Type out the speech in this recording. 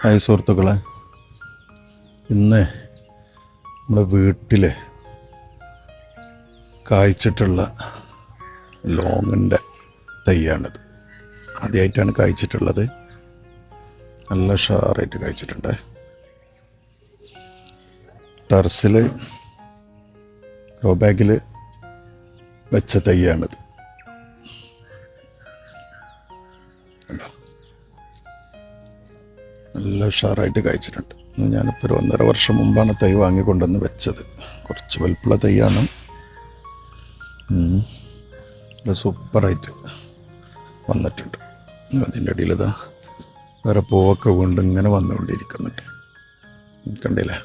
Hi സുഹൃത്തുക്കളെ, ഇന്ന് നമ്മുടെ വീട്ടിൽ കായ്ച്ചിട്ടുള്ള ലോങ്ങിൻ്റെ തൈയാണിത്. ആദ്യമായിട്ടാണ് കായ്ച്ചിട്ടുള്ളത്. നല്ല ഷാറായിട്ട് കായ്ച്ചിട്ടുണ്ട്. ടെറസിൽ ഗ്രോ ബാഗിൽ വെച്ച തൈയാണിത്. നല്ല ഉഷാറായിട്ട് കായ്ച്ചിട്ടുണ്ട്. ഞാനിപ്പോൾ ഒരു 1.5 വർഷം മുമ്പാണ് തൈ വാങ്ങിക്കൊണ്ടുവന്ന് വെച്ചത്. കുറച്ച് വലുപ്പമുള്ള തൈയാണ്. സൂപ്പറായിട്ട് വന്നിട്ടുണ്ട്. അതിൻ്റെ ഇടയിൽ വേറെ പൂവൊക്കെ വീണ്ടും ഇങ്ങനെ വന്നുകൊണ്ടിരിക്കുന്നുണ്ട്. കണ്ടില്ലേ?